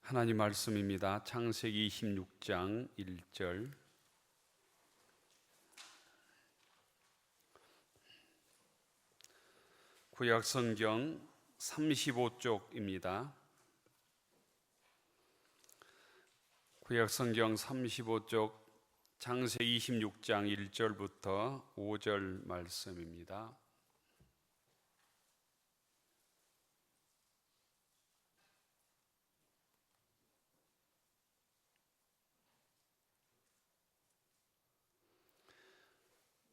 하나님 말씀입니다. 창세기 26장 1절. 구약성경 35쪽입니다. 구약성경 35쪽 창세기 26장 1절부터 5절 말씀입니다.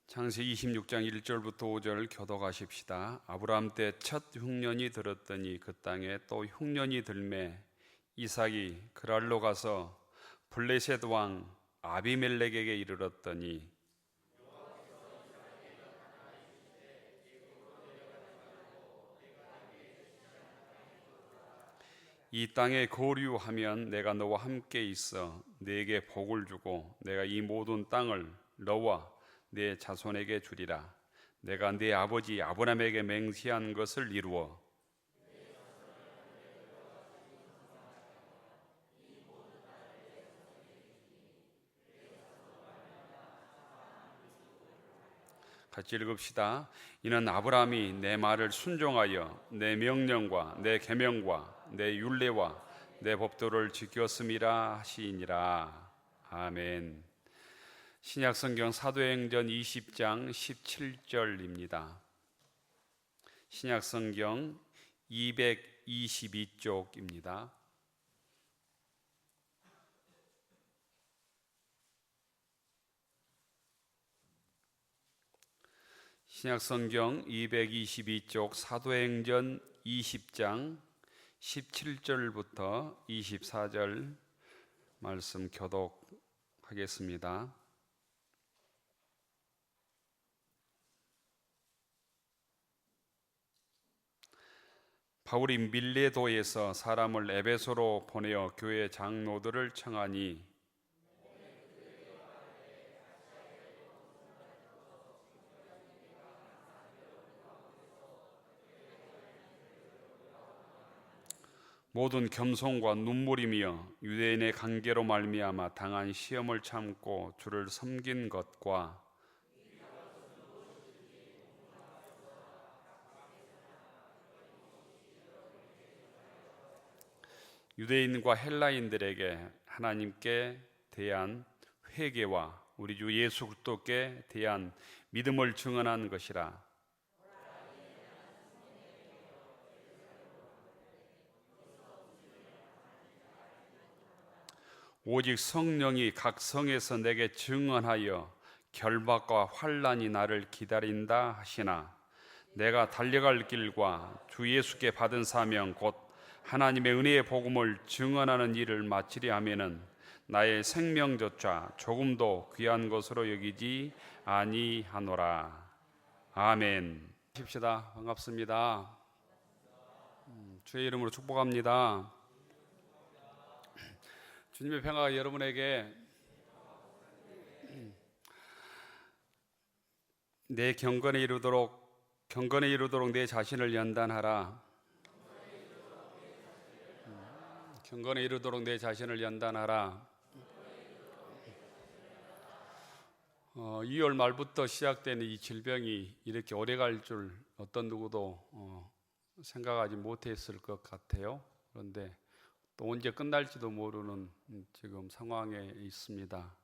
창세기 26장 1절부터 5절 교독하십시다. 아브라함 때 첫 흉년이 들었더니 그 땅에 또 흉년이 들매 이삭이 그랄로 가서 블레셋 왕 아비멜렉에게 이르렀더니 이 땅에 거류하면 내가 너와 함께 있어 네게 복을 주고 내가 이 모든 땅을 너와 네 자손에게 주리라. 내가 네 아버지 아브라함에게 맹세한 것을 이루어 같이 읽읍시다. 이는 아브라함이 내 말을 순종하여 내 명령과 내 계명과 내 율례와 내 법도를 지켰음이라 하시니라. 아멘. 신약성경 사도행전 20장 17절입니다. 신약성경 222쪽입니다. 신약성경 222쪽 사도행전 20장 17절부터 24절 말씀 교독하겠습니다. 바울이 밀레도에서 사람을 에베소로 보내어 교회 장로들을 청하니 모든 겸손과 눈물이며 유대인의 관계로 말미암아 당한 시험을 참고 주를 섬긴 것과 유대인과 헬라인들에게 하나님께 대한 회개와 우리 주 예수 그리스도께 대한 믿음을 증언한 것이라. 오직 성령이 각 성에서 내게 증언하여 결박과 환난이 나를 기다린다 하시나 내가 달려갈 길과 주 예수께 받은 사명 곧 하나님의 은혜의 복음을 증언하는 일을 마치려 하면은 나의 생명조차 조금도 귀한 것으로 여기지 아니하노라. 아멘. 십시다. 반갑습니다. 주의 이름으로 축복합니다. 주님의 평화가 여러분에게 내 경건에 이르도록 내 자신을 연단하라. 경건에 이르도록 내 자신을 연단하라. 2월 말부터 시작된 이 질병이 이렇게 오래 갈 줄 어떤 누구도 생각하지 못했을 것 같아요. 그런데 또 언제 끝날지도 모르는 지금 상황에 있습니다.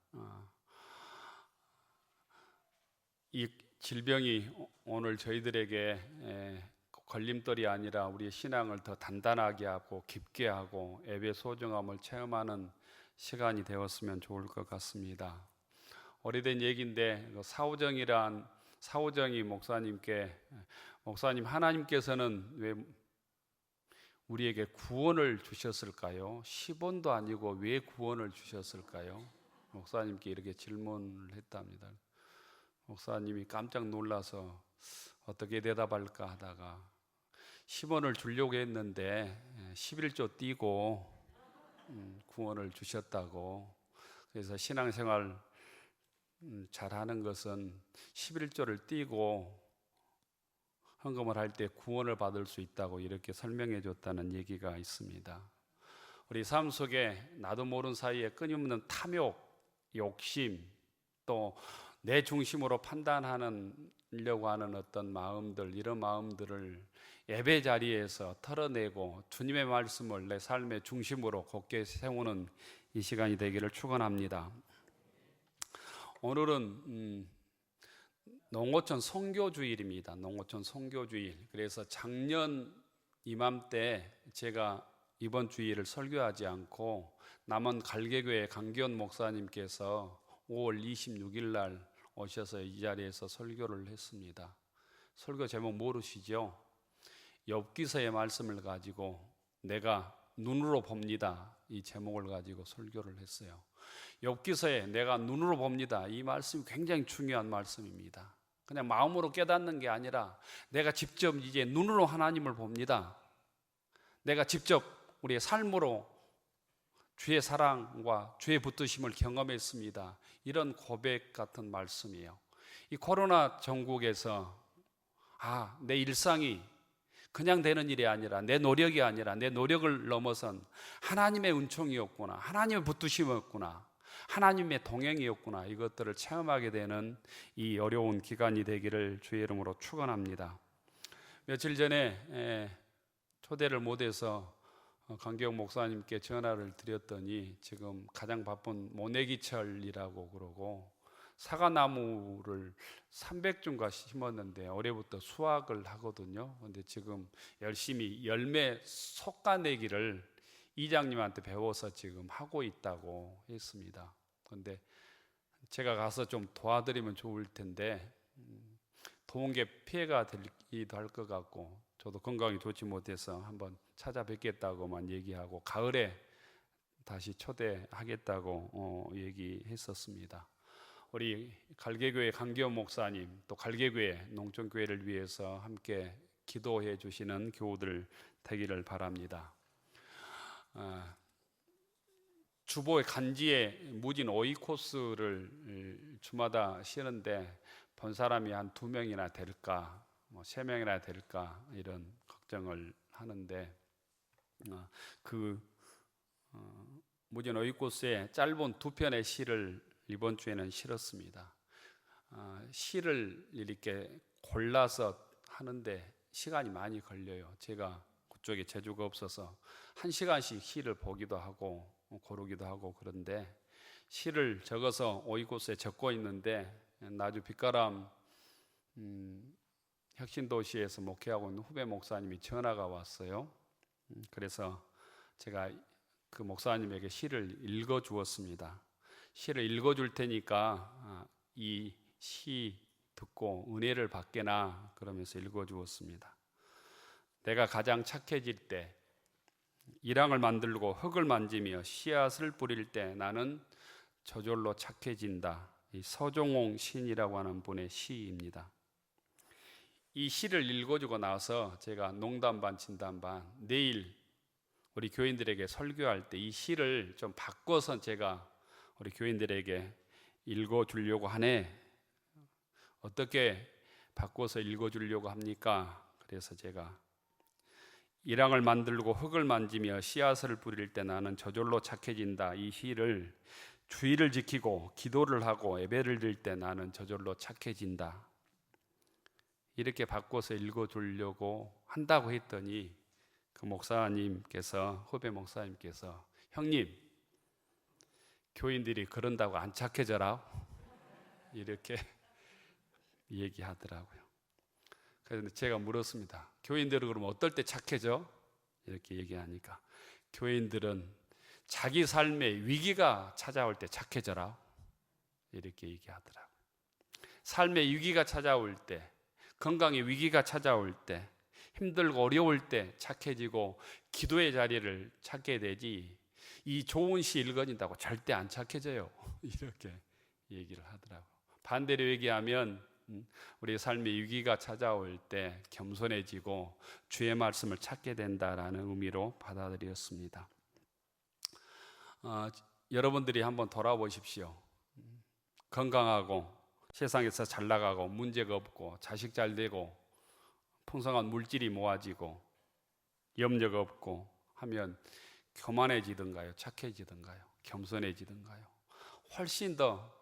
이 질병이 오늘 저희들에게 걸림돌이 아니라 우리의 신앙을 더 단단하게 하고 깊게 하고 예배의 소중함을 체험하는 시간이 되었으면 좋을 것 같습니다. 오래된 얘기인데 사오정이 목사님께 목사님 하나님께서는 왜 우리에게 구원을 주셨을까요? 10원도 아니고 왜 구원을 주셨을까요? 목사님께 이렇게 질문을 했답니다. 목사님이 깜짝 놀라서 어떻게 대답할까 하다가 10원을 주려고 했는데 11조 띄고 구원을 주셨다고. 그래서 신앙생활 잘하는 것은 11조를 띄고 헌금을 할 때 구원을 받을 수 있다고 이렇게 설명해 줬다는 얘기가 있습니다. 우리 삶 속에 나도 모르는 사이에 끊임없는 탐욕, 욕심, 또 내 중심으로 판단하려고 하는 어떤 마음들, 이런 마음들을 예배 자리에서 털어내고 주님의 말씀을 내 삶의 중심으로 굳게 세우는 이 시간이 되기를 축원합니다. 오늘은 농어촌 선교주일입니다. 농어촌 선교주일. 그래서 작년 이맘때 제가 이번 주일을 설교하지 않고 남원 갈개교회 강기원 목사님께서 5월 26일 날 오셔서 이 자리에서 설교를 했습니다. 설교 제목 모르시죠? 욥기서의 말씀을 가지고 내가 눈으로 봅니다, 이 제목을 가지고 설교를 했어요. 욥기서에 내가 눈으로 봅니다, 이 말씀이 굉장히 중요한 말씀입니다. 그냥 마음으로 깨닫는 게 아니라 내가 직접 이제 눈으로 하나님을 봅니다. 내가 직접 우리의 삶으로 주의 사랑과 주의 붙드심을 경험했습니다. 이런 고백 같은 말씀이에요. 이 코로나 전국에서 내 일상이 그냥 되는 일이 아니라, 내 노력이 아니라, 내 노력을 넘어선 하나님의 은총이었구나, 하나님의 붙드심이었구나, 하나님의 동행이었구나, 이것들을 체험하게 되는 이 어려운 기간이 되기를 주의 이름으로 축원합니다. 며칠 전에 초대를 못해서 강기영 목사님께 전화를 드렸더니 지금 가장 바쁜 모내기철이라고 그러고 사과나무를 300주인가 심었는데 올해부터 수확을 하거든요. 근데 지금 열심히 열매 솎아내기를 이장님한테 배워서 지금 하고 있다고 했습니다. 근데 제가 가서 좀 도와드리면 좋을 텐데 도운 게 피해가 되기도 할 것 같고, 저도 건강이 좋지 못해서 한번 찾아뵙겠다고만 얘기하고 가을에 다시 초대하겠다고 얘기했었습니다. 우리 갈개교회 강기원 목사님, 또 갈개교회 농촌교회를 위해서 함께 기도해 주시는 교우들 되기를 바랍니다. 주보의 간지에 무진 오이코스를 주마다 쉬는데 본 사람이 한 2명이나 될까, 3명이나 될까, 이런 걱정을 하는데 무진 오이코스에 짧은 2편의 시를 이번 주에는 실었습니다. 시를 이렇게 골라서 하는데 시간이 많이 걸려요. 제가 그쪽에 재주가 없어서 1시간씩 시를 보기도 하고 고르기도 하고, 그런데 시를 적어서 오이코스에 적고 있는데 나주 빛가람 혁신도시에서 목회하고 있는 후배 목사님이 전화가 왔어요. 그래서 제가 그 목사님에게 시를 읽어주었습니다. 시를 읽어줄 테니까 이 시 듣고 은혜를 받게나, 그러면서 읽어주었습니다. 내가 가장 착해질 때, 이랑을 만들고 흙을 만지며 씨앗을 뿌릴 때 나는 저절로 착해진다. 이 서종홍 시인이라고 하는 분의 시입니다. 이 시를 읽어주고 나서 제가 농담 반 진담 반, 내일 우리 교인들에게 설교할 때 이 시를 좀 바꿔서 제가 우리 교인들에게 읽어주려고 하네. 어떻게 바꿔서 읽어주려고 합니까? 그래서 제가 이랑을 만들고 흙을 만지며 씨앗을 뿌릴 때 나는 저절로 착해진다. 이 시를 주의를 지키고 기도를 하고 예배를 드릴 때 나는 저절로 착해진다. 이렇게 바꿔서 읽어주려고 한다고 했더니 그 목사님께서, 후배 목사님께서, 형님, 교인들이 그런다고 안 착해져라, 이렇게 얘기하더라고요. 그래서 제가 물었습니다. 교인들은 그럼 어떨 때 착해져? 이렇게 얘기하니까 교인들은 자기 삶에 위기가 찾아올 때 착해져라, 이렇게 얘기하더라고요. 삶의 위기가 찾아올 때, 건강의 위기가 찾아올 때, 힘들고 어려울 때 착해지고 기도의 자리를 찾게 되지, 이 좋은 시 읽어진다고 절대 안 착해져요, 이렇게 얘기를 하더라고요. 반대로 얘기하면 우리 삶의 위기가 찾아올 때 겸손해지고 주의 말씀을 찾게 된다라는 의미로 받아들였습니다. 여러분들이 한번 돌아보십시오. 건강하고 세상에서 잘 나가고 문제가 없고 자식 잘 되고 풍성한 물질이 모아지고 염려가 없고 하면 교만해지든가요? 착해지든가요? 겸손해지든가요? 훨씬 더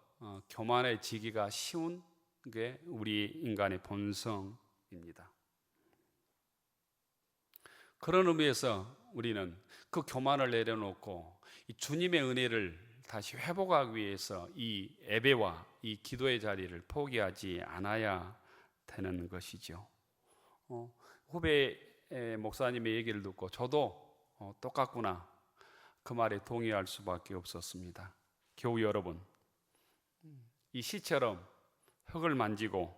교만해지기가 쉬운 게 우리 인간의 본성입니다. 그런 의미에서 우리는 그 교만을 내려놓고 이 주님의 은혜를 다시 회복하기 위해서 이 예배와 이 기도의 자리를 포기하지 않아야 되는 것이죠. 후배 목사님의 얘기를 듣고 저도 똑같구나, 그 말에 동의할 수밖에 없었습니다. 교우 여러분, 이 시처럼 흙을 만지고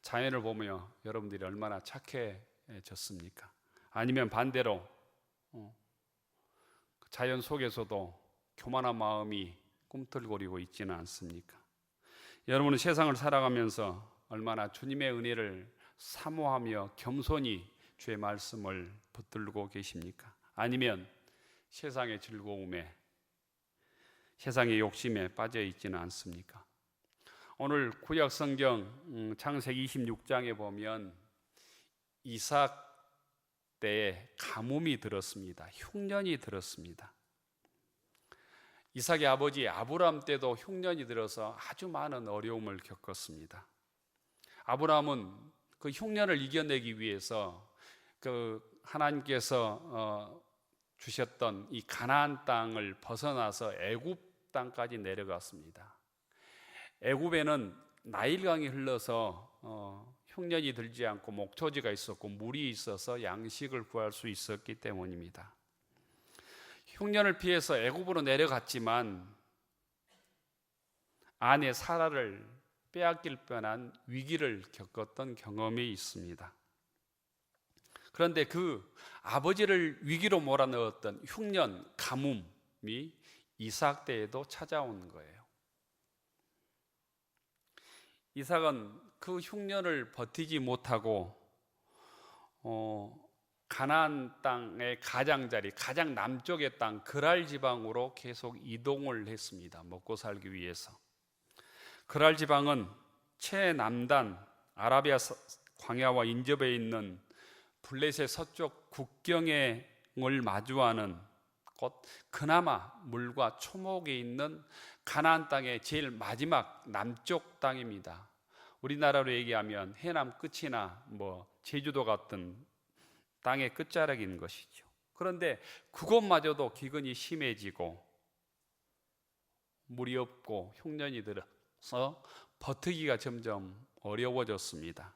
자연을 보며 여러분들이 얼마나 착해졌습니까? 아니면 반대로 자연 속에서도 교만한 마음이 꿈틀거리고 있지는 않습니까? 여러분은 세상을 살아가면서 얼마나 주님의 은혜를 사모하며 겸손히 주의 말씀을 붙들고 계십니까? 아니면 세상의 즐거움에, 세상의 욕심에 빠져 있지는 않습니까? 오늘 구약 성경 창세기 26장에 보면 이삭 때에 가뭄이 들었습니다. 흉년이 들었습니다. 이삭의 아버지 아브람 때도 흉년이 들어서 아주 많은 어려움을 겪었습니다. 아브람은 그 흉년을 이겨내기 위해서 그 하나님께서 주셨던 이 가나안 땅을 벗어나서 애굽 땅까지 내려갔습니다. 애굽에는 나일강이 흘러서 흉년이 들지 않고 목초지가 있었고 물이 있어서 양식을 구할 수 있었기 때문입니다. 흉년을 피해서 애굽으로 내려갔지만 아내 사라를 빼앗길 뻔한 위기를 겪었던 경험이 있습니다. 그런데 그 아버지를 위기로 몰아넣었던 흉년, 가뭄이 이삭 때에도 찾아온 거예요. 이삭은 그 흉년을 버티지 못하고 가나안 땅의 가장자리, 가장 남쪽의 땅 그랄 지방으로 계속 이동을 했습니다. 먹고 살기 위해서. 그랄 지방은 최남단 아라비아 광야와 인접해 있는 블레셋 서쪽 국경을 마주하는 곳, 그나마 물과 초목이 있는 가나안 땅의 제일 마지막 남쪽 땅입니다. 우리나라로 얘기하면 해남 끝이나 제주도 같은 땅의 끝자락인 것이죠. 그런데 그곳마저도 기근이 심해지고 물이 없고 흉년이 들어서 버티기가 점점 어려워졌습니다.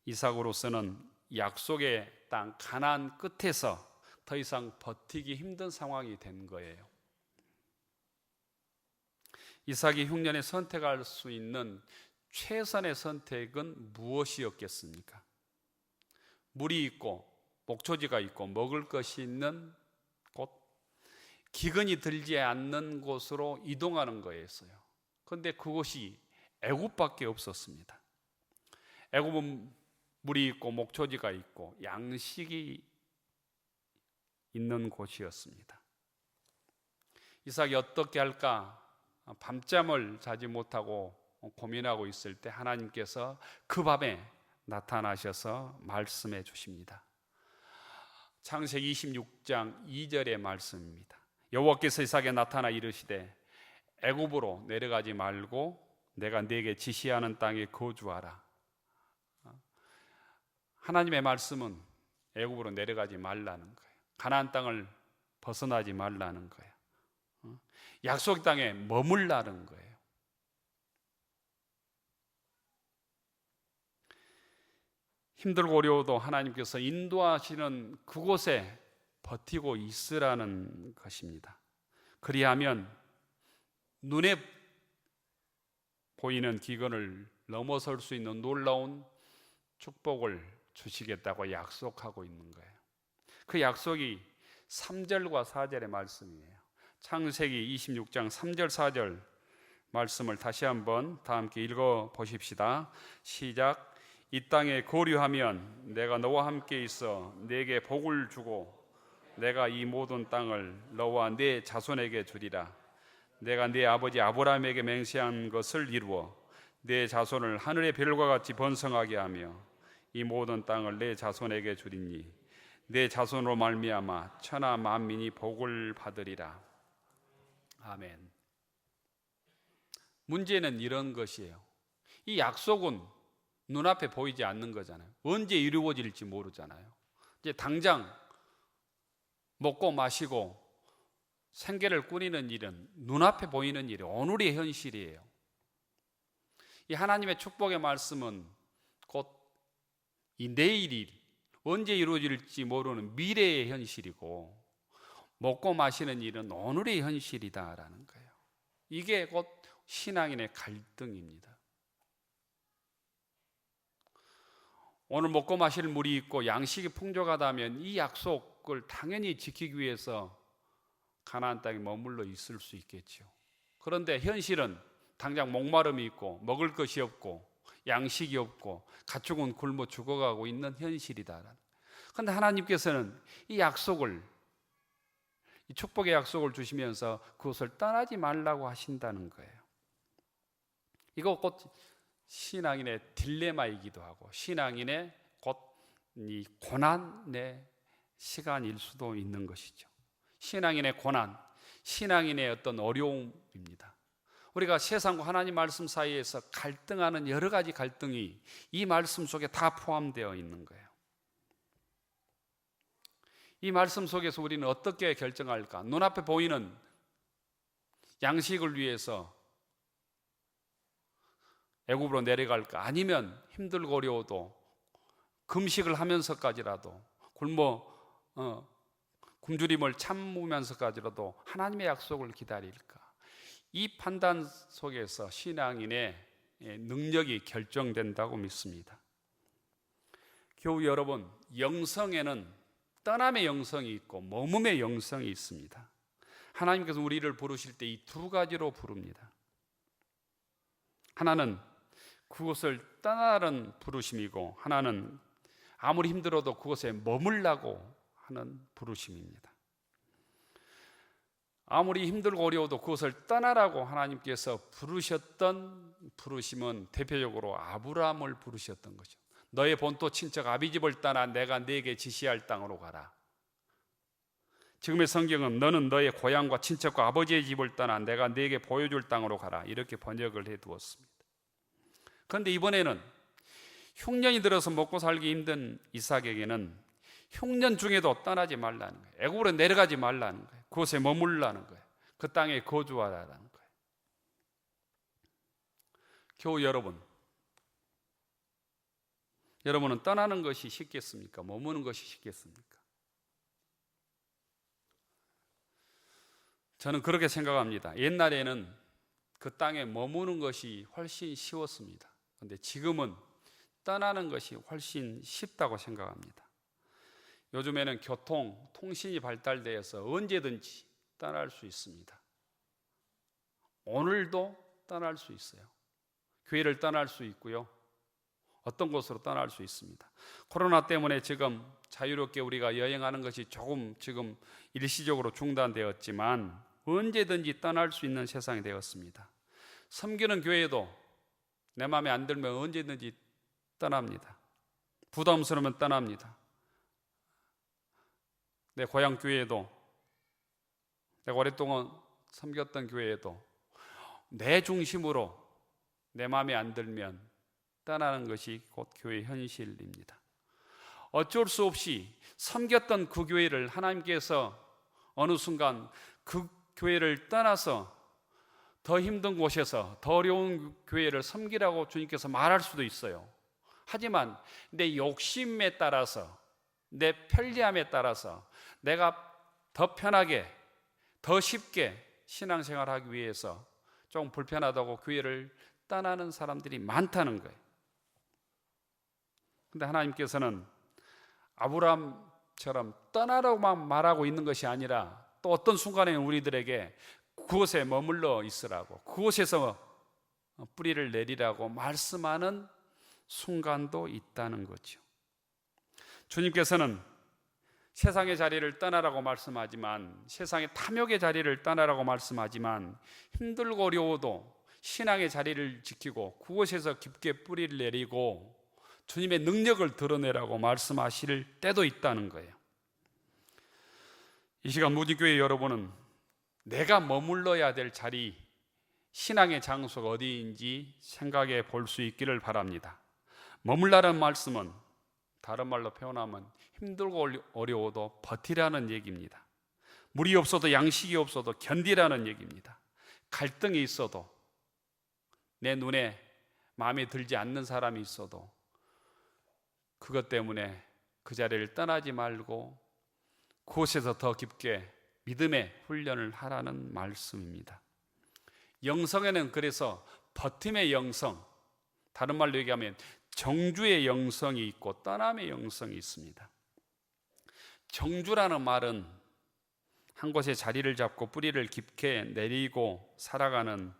이삭으로서는 약속의 땅 가나안 끝에서 더 이상 버티기 힘든 상황이 된 거예요. 이삭이 흉년에 선택할 수 있는 최선의 선택은 무엇이었겠습니까? 물이 있고 목초지가 있고 먹을 것이 있는 곳, 기근이 들지 않는 곳으로 이동하는 거였어요. 그런데 그곳이 애굽밖에 없었습니다. 애굽은 물이 있고 목초지가 있고 양식이 있는 곳이었습니다. 이삭이 어떻게 할까 밤잠을 자지 못하고 고민하고 있을 때 하나님께서 그 밤에 나타나셔서 말씀해 주십니다. 창세기 26장 2절의 말씀입니다. 여호와께서 이삭에게 나타나 이르시되 애굽으로 내려가지 말고 내가 네게 지시하는 땅에 거주하라. 하나님의 말씀은 애굽으로 내려가지 말라는 거예요. 가나안 땅을 벗어나지 말라는 거예요. 약속 땅에 머물라는 거예요. 힘들고 어려워도 하나님께서 인도하시는 그곳에 버티고 있으라는 것입니다. 그리하면 눈에 보이는 기근을 넘어설 수 있는 놀라운 축복을 주시겠다고 약속하고 있는 거예요. 그 약속이 3절과 4절의 말씀이에요. 창세기 26장 3절 4절 말씀을 다시 한번 다 함께 읽어 보십시다. 시작. 이 땅에 거류하면 내가 너와 함께 있어 네게 복을 주고 내가 이 모든 땅을 너와 네 자손에게 주리라. 내가 네 아버지 아브라함에게 맹세한 것을 이루어 네 자손을 하늘의 별과 같이 번성하게 하며 이 모든 땅을 네 자손에게 주리니 내 자손으로 말미암아 천하 만민이 복을 받으리라. 아멘. 문제는 이런 것이에요. 이 약속은 눈앞에 보이지 않는 거잖아요. 언제 이루어질지 모르잖아요. 이제 당장 먹고 마시고 생계를 꾸리는 일은 눈앞에 보이는 일이 오늘의 현실이에요. 이 하나님의 축복의 말씀은 곧 이 내일이 언제 이루어질지 모르는 미래의 현실이고, 먹고 마시는 일은 오늘의 현실이다라는 거예요. 이게 곧 신앙인의 갈등입니다. 오늘 먹고 마실 물이 있고 양식이 풍족하다면 이 약속을 당연히 지키기 위해서 가나안 땅에 머물러 있을 수 있겠죠. 그런데 현실은 당장 목마름이 있고 먹을 것이 없고 양식이 없고 가축은 굶어 죽어가고 있는 현실이다. 그런데 하나님께서는 이 약속을, 이 축복의 약속을 주시면서 그것을 떠나지 말라고 하신다는 거예요. 이거 곧 신앙인의 딜레마이기도 하고 신앙인의 곧 이 고난의 시간일 수도 있는 것이죠. 신앙인의 고난, 신앙인의 어떤 어려움입니다. 우리가 세상과 하나님 말씀 사이에서 갈등하는 여러 가지 갈등이 이 말씀 속에 다 포함되어 있는 거예요. 이 말씀 속에서 우리는 어떻게 결정할까? 눈앞에 보이는 양식을 위해서 애굽으로 내려갈까? 아니면 힘들고 어려워도 금식을 하면서까지라도 굶주림을 참으면서까지라도 하나님의 약속을 기다릴까? 이 판단 속에서 신앙인의 능력이 결정된다고 믿습니다. 교우 여러분, 영성에는 떠남의 영성이 있고 머금의 영성이 있습니다. 하나님께서 우리를 부르실 때 이 두 가지로 부릅니다. 하나는 그곳을 떠나라는 부르심이고, 하나는 아무리 힘들어도 그곳에 머물라고 하는 부르심입니다. 아무리 힘들고 어려워도 그것을 떠나라고 하나님께서 부르셨던 부르심은 대표적으로 아브라함을 부르셨던 거죠. 너의 본토 친척 아비집을 떠나 내가 네게 지시할 땅으로 가라. 지금의 성경은 너는 너의 고향과 친척과 아버지의 집을 떠나 내가 네게 보여줄 땅으로 가라, 이렇게 번역을 해두었습니다. 그런데 이번에는 흉년이 들어서 먹고 살기 힘든 이삭에게는 흉년 중에도 떠나지 말라는 거예요. 애굽으로 내려가지 말라는 거예요. 그곳에 머물라는 거예요. 그 땅에 거주하라는 거예요. 교우 여러분은 떠나는 것이 쉽겠습니까? 머무는 것이 쉽겠습니까? 저는 그렇게 생각합니다. 옛날에는 그 땅에 머무는 것이 훨씬 쉬웠습니다. 그런데 지금은 떠나는 것이 훨씬 쉽다고 생각합니다. 요즘에는 통신이 발달되어서 언제든지 떠날 수 있습니다. 오늘도 떠날 수 있어요. 교회를 떠날 수 있고요. 어떤 곳으로 떠날 수 있습니다. 코로나 때문에 지금 자유롭게 우리가 여행하는 것이 조금 지금 일시적으로 중단되었지만 언제든지 떠날 수 있는 세상이 되었습니다. 섬기는 교회도 내 마음에 안 들면 언제든지 떠납니다. 부담스러우면 떠납니다. 내 고향 교회도, 내가 오랫동안 섬겼던 교회에도 내 중심으로 내 마음에 안 들면 떠나는 것이 곧 교회 현실입니다. 어쩔 수 없이 섬겼던 그 교회를 하나님께서 어느 순간 그 교회를 떠나서 더 힘든 곳에서 더 어려운 교회를 섬기라고 주님께서 말할 수도 있어요. 하지만 내 욕심에 따라서, 내 편리함에 따라서 내가 더 편하게, 더 쉽게 신앙생활하기 위해서 좀 불편하다고 교회를 떠나는 사람들이 많다는 거예요. 그런데 하나님께서는 아브라함처럼 떠나라고만 말하고 있는 것이 아니라 또 어떤 순간에는 우리들에게 그곳에 머물러 있으라고, 그곳에서 뿌리를 내리라고 말씀하는 순간도 있다는 거죠. 주님께서는 세상의 자리를 떠나라고 말씀하지만, 세상의 탐욕의 자리를 떠나라고 말씀하지만, 힘들고 어려워도 신앙의 자리를 지키고 그곳에서 깊게 뿌리를 내리고 주님의 능력을 드러내라고 말씀하실 때도 있다는 거예요. 이 시간 무지교회 여러분은 내가 머물러야 될 자리, 신앙의 장소가 어디인지 생각해 볼 수 있기를 바랍니다. 머물라는 말씀은 다른 말로 표현하면 힘들고 어려워도 버티라는 얘기입니다. 물이 없어도 양식이 없어도 견디라는 얘기입니다. 갈등이 있어도, 내 눈에 마음에 들지 않는 사람이 있어도 그것 때문에 그 자리를 떠나지 말고 그곳에서 더 깊게 믿음의 훈련을 하라는 말씀입니다. 영성에는 그래서 버팀의 영성, 다른 말로 얘기하면 정주의 영성이 있고 떠남의 영성이 있습니다. 정주라는 말은 한 곳에 자리를 잡고 뿌리를 깊게 내리고 살아가는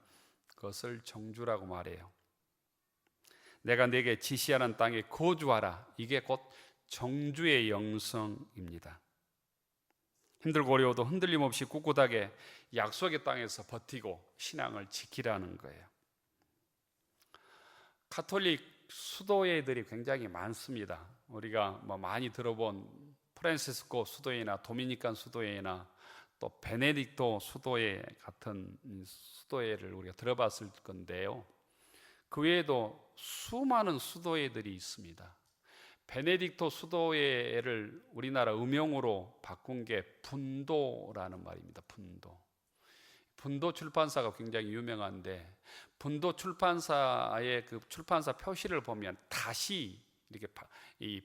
것을 정주라고 말해요. 내가 내게 지시하는 땅에 거주하라. 이게 곧 정주의 영성입니다. 힘들고 어려워도 흔들림 없이 꿋꿋하게 약속의 땅에서 버티고 신앙을 지키라는 거예요. 가톨릭 수도회들이 굉장히 많습니다. 우리가 많이 들어본 프란시스코 수도회나 도미니칸 수도회나 또 베네딕토 수도회 같은 수도회를 우리가 들어봤을 건데요. 그 외에도 수많은 수도회들이 있습니다. 베네딕토 수도회를 우리나라 음용으로 바꾼 게 분도라는 말입니다. 분도 출판사가 굉장히 유명한데, 분도 출판사의 그 출판사 표시를 보면 다시 이렇게 이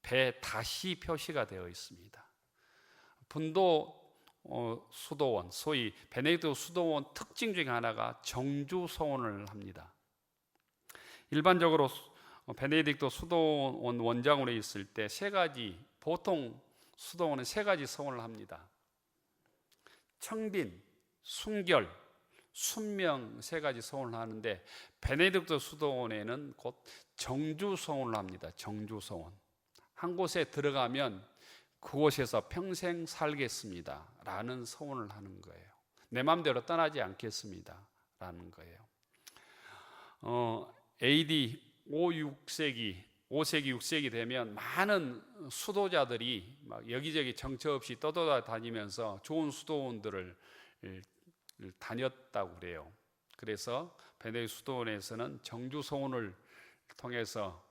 배 다시 표시가 되어 있습니다. 분도 수도원, 소위 베네딕토 수도원 특징 중에 하나가 정주 서원을 합니다. 일반적으로 베네딕토 수도원 원장으로 있을 때 세 가지, 보통 수도원은 세 가지 서원을 합니다. 청빈, 순결, 순명 세 가지 서원을 하는데, 베네딕토 수도원에는 곧 정주 서원을 합니다. 정주 서원. 한 곳에 들어가면 그곳에서 평생 살겠습니다 라는 서원을 하는 거예요. 내 마음대로 떠나지 않겠습니다 라는 거예요. AD 5세기 6세기 되면 많은 수도자들이 막 여기저기 정처 없이 떠돌아다니면서 좋은 수도원들을 다녔다고 그래요. 그래서 베네딕토 수도원에서는 정주 서원을 통해서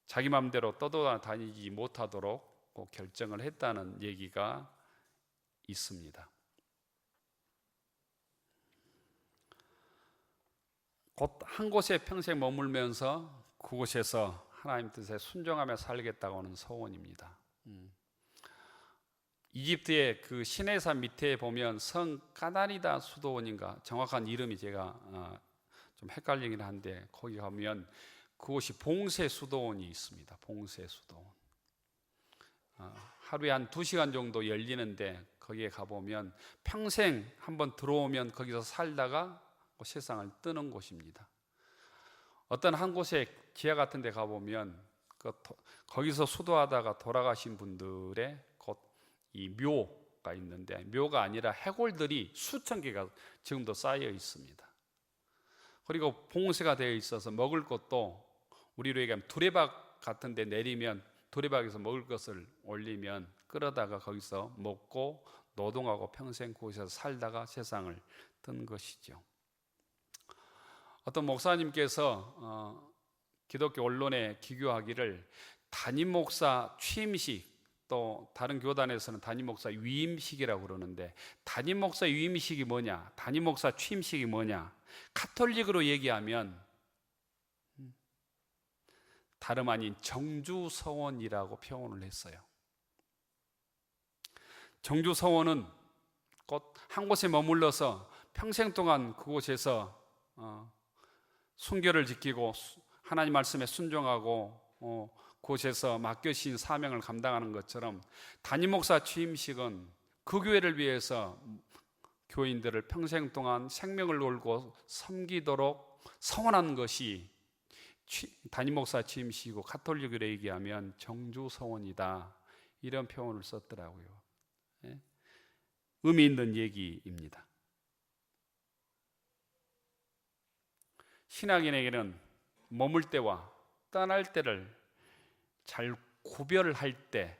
자기 마음대로 떠돌아다니지 못하도록 결정을 했다는 얘기가 있습니다. 곧 한 곳에 평생 머물면서 그곳에서 하나님 뜻에 순종하며 살겠다고 하는 서원입니다. 이집트의 그 시내산 밑에 보면 성 까다리다 수도원인가, 정확한 이름이 제가 좀 헷갈리긴 한데, 거기 가면 그곳이 봉쇄 수도원이 있습니다. 봉쇄 수도원. 하루에 한 2시간 정도 열리는데, 거기에 가보면 평생 한번 들어오면 거기서 살다가 세상을 뜨는 곳입니다. 어떤 한 곳에 지하 같은 데 가보면 거기서 수도하다가 돌아가신 분들의 곧 이 묘가 있는데, 묘가 아니라 해골들이 수천 개가 지금도 쌓여 있습니다. 그리고 봉쇄가 되어 있어서 먹을 것도, 우리로 얘기하면 두레박 같은 데 내리면 두레박에서 먹을 것을 올리면 끌어다가 거기서 먹고 노동하고 평생 그곳에서 살다가 세상을 뜬 것이죠. 어떤 목사님께서 기독교 언론에 기교하기를 담임 목사 취임식, 또 다른 교단에서는 담임 목사 위임식이라고 그러는데, 담임 목사 위임식이 뭐냐, 담임 목사 취임식이 뭐냐, 가톨릭으로 얘기하면 다름 아닌 정주서원이라고 표현을 했어요. 정주서원은 곧 한 곳에 머물러서 평생 동안 그곳에서 순결을 지키고 하나님 말씀에 순종하고 그곳에서 맡겨진 사명을 감당하는 것처럼, 담임 목사 취임식은 그 교회를 위해서 교인들을 평생 동안 생명을 걸고 섬기도록 서원한 것이 담임 목사 취임식이고, 가톨릭으로 얘기하면 정주서원이다, 이런 표현을 썼더라고요. 의미 있는 얘기입니다. 신앙인에게는 머물 때와 떠날 때를 잘 구별할 때,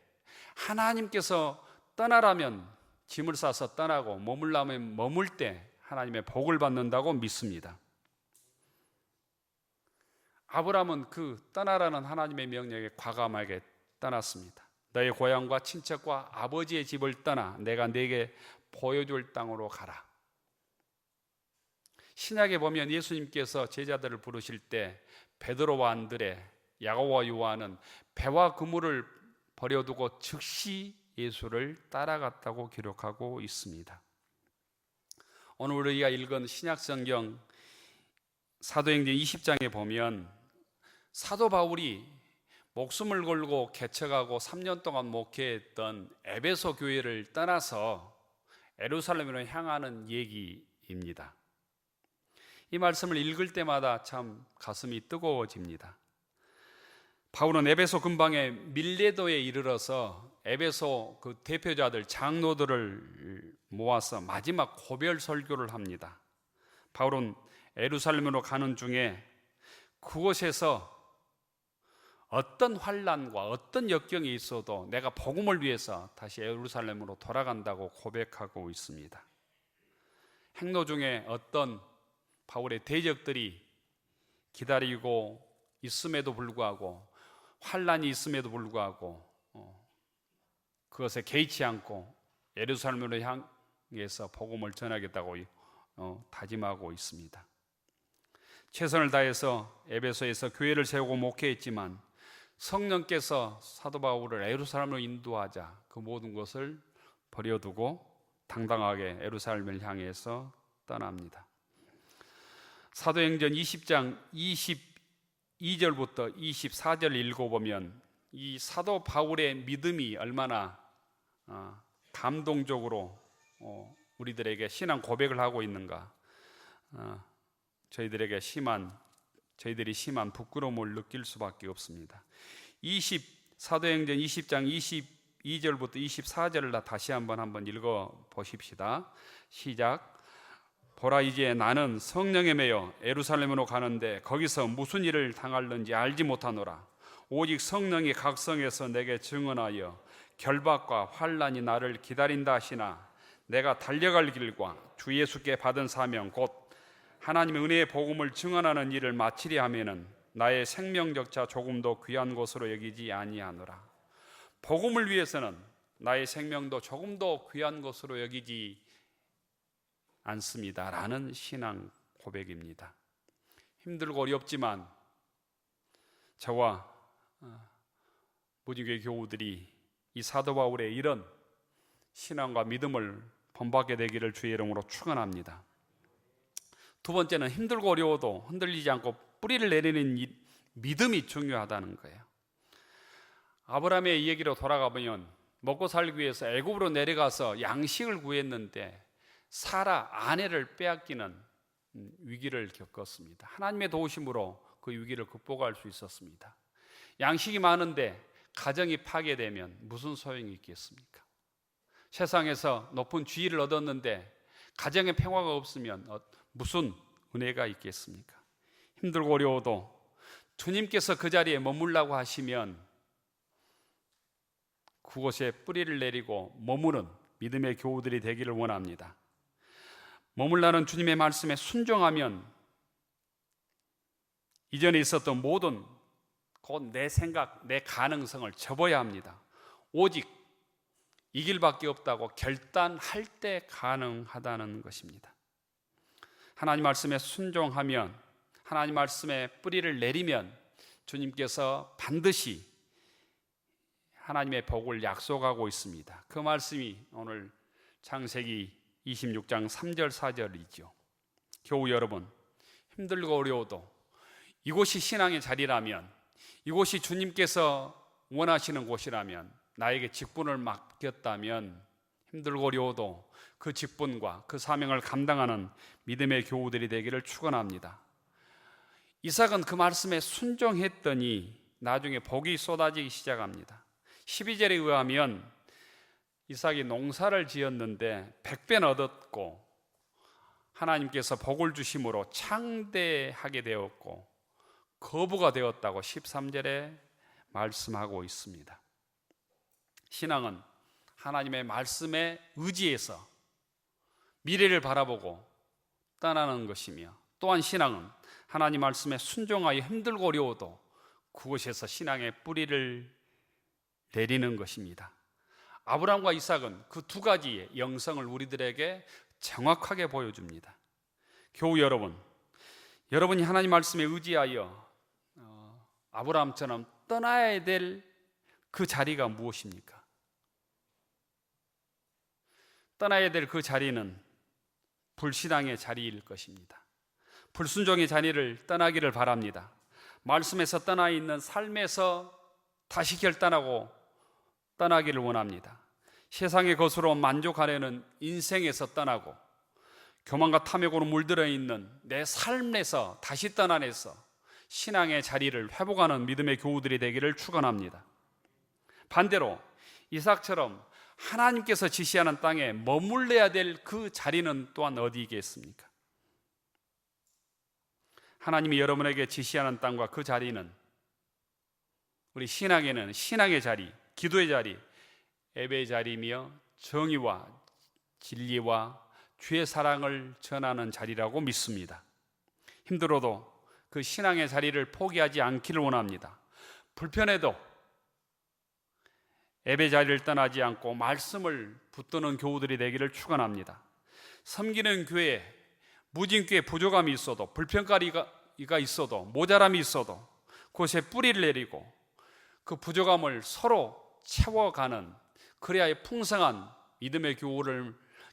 하나님께서 떠나라면 짐을 싸서 떠나고 머물라면 머물 때 하나님의 복을 받는다고 믿습니다. 아브라함은 그 떠나라는 하나님의 명령에 과감하게 떠났습니다. 너의 고향과 친척과 아버지의 집을 떠나 내가 네게 보여줄 땅으로 가라. 신약에 보면 예수님께서 제자들을 부르실 때 베드로와 안드레, 야고보와 요한은 배와 그물을 버려두고 즉시 예수를 따라갔다고 기록하고 있습니다. 오늘 우리가 읽은 신약성경 사도행전 20장에 보면 사도 바울이 목숨을 걸고 개척하고 3년 동안 목회했던 에베소 교회를 떠나서 예루살렘으로 향하는 얘기입니다. 이 말씀을 읽을 때마다 참 가슴이 뜨거워집니다. 바울은 에베소 근방의 밀레도에 이르러서 에베소 그 대표자들, 장로들을 모아서 마지막 고별 설교를 합니다. 바울은 예루살렘으로 가는 중에 그곳에서 어떤 환난과 어떤 역경이 있어도 내가 복음을 위해서 다시 예루살렘으로 돌아간다고 고백하고 있습니다. 행로 중에 어떤 바울의 대적들이 기다리고 있음에도 불구하고 환난이 있음에도 불구하고 그것에 개의치 않고 예루살렘으로 향해서 복음을 전하겠다고 다짐하고 있습니다. 최선을 다해서 에베소에서 교회를 세우고 목회했지만 성령께서 사도 바울을 예루살렘으로 인도하자 그 모든 것을 버려두고 당당하게 예루살렘을 향해서 떠납니다. 사도행전 20장 22절부터 24절 읽어보면 이 사도 바울의 믿음이 얼마나 감동적으로 우리들에게 신앙 고백을 하고 있는가, 저희들이 심한 부끄러움을 느낄 수밖에 없습니다. 사도행전 20장 22절부터 24절을 다시 한번 읽어 보십시다. 시작. 보라, 이제 나는 성령에 매여 예루살렘으로 가는데 거기서 무슨 일을 당할는지 알지 못하노라. 오직 성령이 각성해서 내게 증언하여 결박과 환난이 나를 기다린다 하시나 내가 달려갈 길과 주 예수께 받은 사명 곧 하나님의 은혜의 복음을 증언하는 일을 마치리 하면은 나의 생명적자 조금도 귀한 것으로 여기지 아니하노라. 복음을 위해서는 나의 생명도 조금도 귀한 것으로 여기지 않습니다 라는 신앙 고백입니다. 힘들고 어렵지만 저와 무지개 교우들이 이 사도 바울의 이런 신앙과 믿음을 본받게 되기를 주의 이름으로 축원합니다. 두 번째는 힘들고 어려워도 흔들리지 않고 뿌리를 내리는 믿음이 중요하다는 거예요. 아브라함의 이 얘기로 돌아가보면 먹고 살기 위해서 애굽으로 내려가서 양식을 구했는데 사라 아내를 빼앗기는 위기를 겪었습니다. 하나님의 도우심으로 그 위기를 극복할 수 있었습니다. 양식이 많은데 가정이 파괴되면 무슨 소용이 있겠습니까? 세상에서 높은 지위를 얻었는데 가정에 평화가 없으면 무슨 은혜가 있겠습니까? 힘들고 어려워도 주님께서 그 자리에 머물라고 하시면 그곳에 뿌리를 내리고 머무는 믿음의 교우들이 되기를 원합니다. 머물라는 주님의 말씀에 순종하면 이전에 있었던 모든 곧 내 생각, 내 가능성을 접어야 합니다. 오직 이 길밖에 없다고 결단할 때 가능하다는 것입니다. 하나님 말씀에 순종하면, 하나님 말씀에 뿌리를 내리면 주님께서 반드시 하나님의 복을 약속하고 있습니다. 그 말씀이 오늘 창세기 26장 3절 4절이죠. 교우 여러분, 힘들고 어려워도 이곳이 신앙의 자리라면, 이곳이 주님께서 원하시는 곳이라면, 나에게 직분을 맡겼다면 힘들고 어려워도 그 직분과 그 사명을 감당하는 믿음의 교우들이 되기를 축원합니다. 이삭은 그 말씀에 순종했더니 나중에 복이 쏟아지기 시작합니다. 12절에 의하면 이삭이 농사를 지었는데 100배는 얻었고 하나님께서 복을 주심으로 창대하게 되었고 거부가 되었다고 13절에 말씀하고 있습니다. 신앙은 하나님의 말씀에 의지해서 미래를 바라보고 떠나는 것이며, 또한 신앙은 하나님 말씀에 순종하여 힘들고 어려워도 그곳에서 신앙의 뿌리를 내리는 것입니다. 아브라함과 이삭은 그 두 가지의 영성을 우리들에게 정확하게 보여줍니다. 교우 여러분, 여러분이 하나님 말씀에 의지하여 아브라함처럼 떠나야 될 그 자리가 무엇입니까? 떠나야 될 그 자리는 불신앙의 자리일 것입니다. 불순종의 자리를 떠나기를 바랍니다. 말씀에서 떠나 있는 삶에서 다시 결단하고 떠나기를 원합니다. 세상의 것으로 만족하려는 인생에서 떠나고 교만과 탐욕으로 물들어 있는 내 삶에서 다시 떠나내서 신앙의 자리를 회복하는 믿음의 교우들이 되기를 축원합니다. 반대로 이삭처럼 하나님께서 지시하는 땅에 머물러야 될 그 자리는 또한 어디겠습니까? 하나님이 여러분에게 지시하는 땅과 그 자리는, 우리 신앙에는 신앙의 자리, 기도의 자리, 예배의 자리며 정의와 진리와 주의 사랑을 전하는 자리라고 믿습니다. 힘들어도 그 신앙의 자리를 포기하지 않기를 원합니다. 불편해도 예배 자리를 떠나지 않고 말씀을 붙드는 교우들이 되기를 축원합니다. 섬기는 교회에 무진교회 부족함이 있어도, 불평가리가 있어도, 모자람이 있어도 그곳에 뿌리를 내리고 그 부족함을 서로 채워가는, 그래야 풍성한 믿음의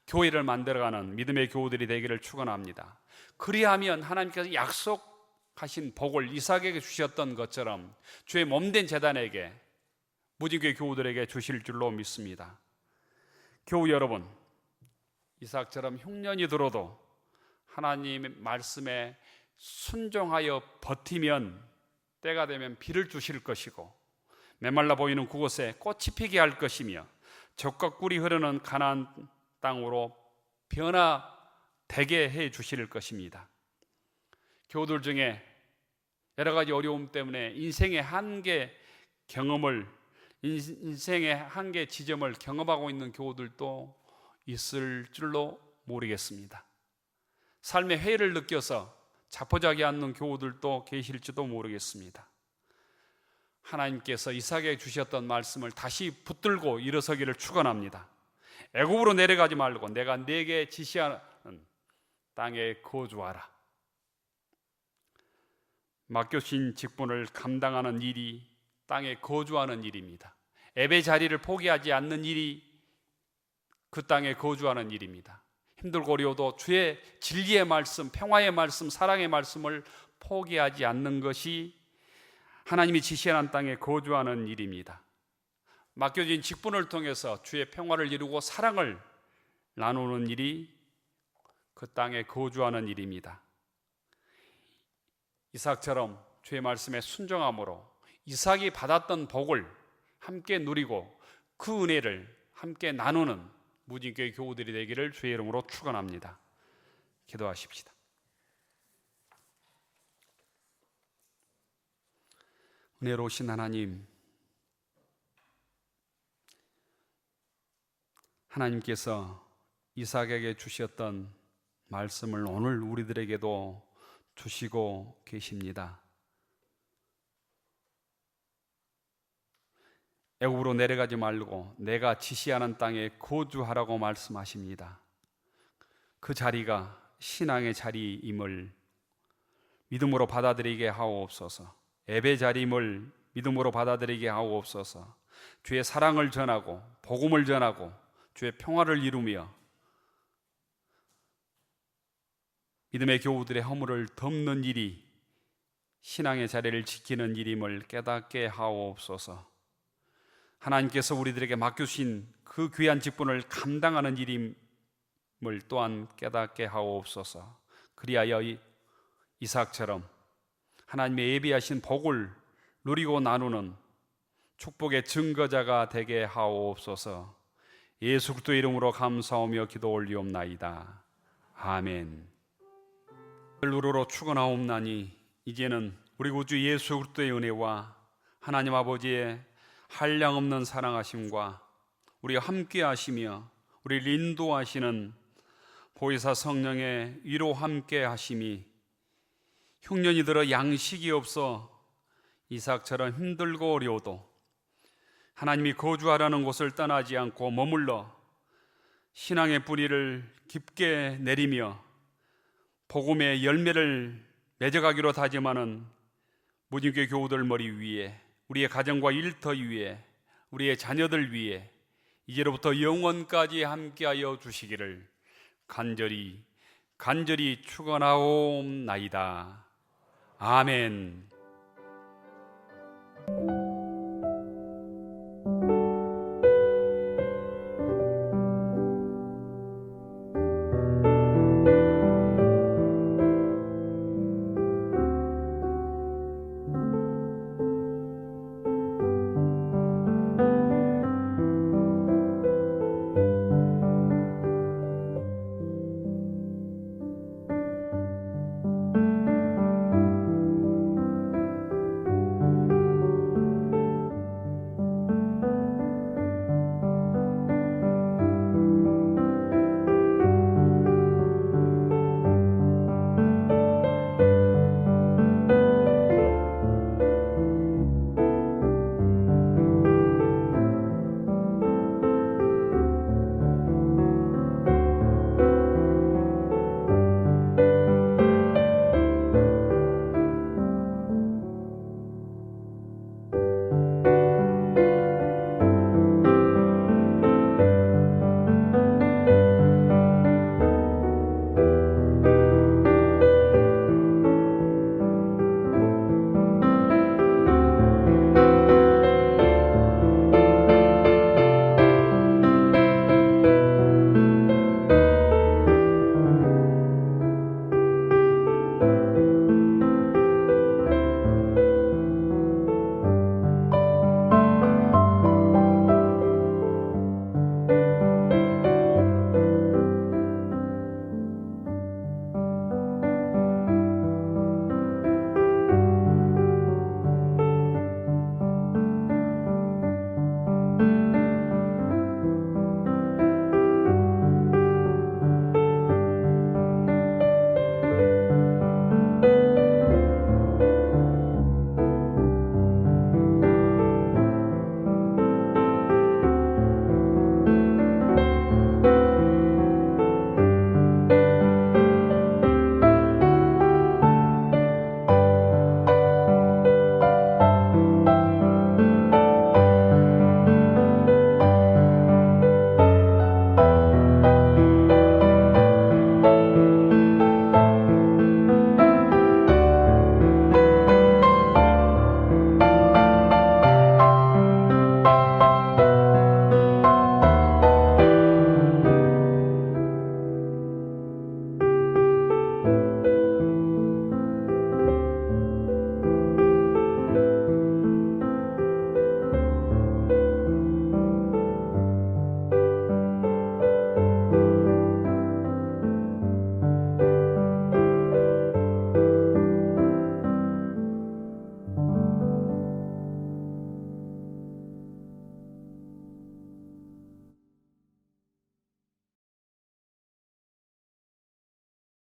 교회를 만들어가는 믿음의 교우들이 되기를 축원합니다. 그리하면 하나님께서 약속하신 복을 이삭에게 주셨던 것처럼 주의 몸된 제단에게, 무진교회 교우들에게 주실 줄로 믿습니다. 교우 여러분, 이삭처럼 흉년이 들어도 하나님의 말씀에 순종하여 버티면 때가 되면 비를 주실 것이고, 메말라 보이는 그곳에 꽃이 피게 할 것이며, 젖과 꿀이 흐르는 가나안 땅으로 변화되게 해 주실 것입니다. 교우들 중에 여러 가지 어려움 때문에 인생의 한계 지점을 경험하고 있는 교우들도 있을 줄로 모르겠습니다. 삶의 회의를 느껴서 자포자기 않는 교우들도 계실지도 모르겠습니다. 하나님께서 이삭에게 주셨던 말씀을 다시 붙들고 일어서기를 축원합니다. 애굽으로 내려가지 말고 내가 네게 지시하는 땅에 거주하라. 맡겨진 직분을 감당하는 일이 땅에 거주하는 일입니다. 예배 자리를 포기하지 않는 일이 그 땅에 거주하는 일입니다. 힘들고 어려워도 주의 진리의 말씀, 평화의 말씀, 사랑의 말씀을 포기하지 않는 것이 하나님이 지시하는 땅에 거주하는 일입니다. 맡겨진 직분을 통해서 주의 평화를 이루고 사랑을 나누는 일이 그 땅에 거주하는 일입니다. 이삭처럼 주의 말씀에 순종함으로 이삭이 받았던 복을 함께 누리고 그 은혜를 함께 나누는 무진교회 교우들이 되기를 주의 이름으로 축원합니다. 기도하십시다. 은혜로우신 하나님, 하나님께서 이삭에게 주셨던 말씀을 오늘 우리들에게도 주시고 계십니다. 애굽으로 내려가지 말고 내가 지시하는 땅에 거주하라고 말씀하십니다. 그 자리가 신앙의 자리임을 믿음으로 받아들이게 하옵소서. 예배 자리임을 믿음으로 받아들이게 하옵소서. 주의 사랑을 전하고 복음을 전하고 주의 평화를 이루며 믿음의 교우들의 허물을 덮는 일이 신앙의 자리를 지키는 일임을 깨닫게 하옵소서. 하나님께서 우리들에게 맡겨주신 그 귀한 직분을 감당하는 일임을 또한 깨닫게 하옵소서. 그리하여 이삭처럼 하나님의 예비하신 복을 누리고 나누는 축복의 증거자가 되게 하옵소서. 예수 그리스도의 이름으로 감사하며 기도 올리옵나이다. 아멘. 누르러 축원하옵나니 이제는 우리 구주 예수 그리스도의 은혜와 하나님 아버지의 한량없는 사랑하심과 우리와 함께 하시며 우리를 인도하시는 보혜사 성령의 위로 함께 하심이 흉년이 들어 양식이 없어 이삭처럼 힘들고 어려워도 하나님이 거주하라는 곳을 떠나지 않고 머물러 신앙의 뿌리를 깊게 내리며 복음의 열매를 맺어가기로 다짐하는 무진교회 교우들 머리 위에, 우리의 가정과 일터 위에, 우리의 자녀들 위에 이제로부터 영원까지 함께하여 주시기를 간절히 축원하옵나이다. 아멘.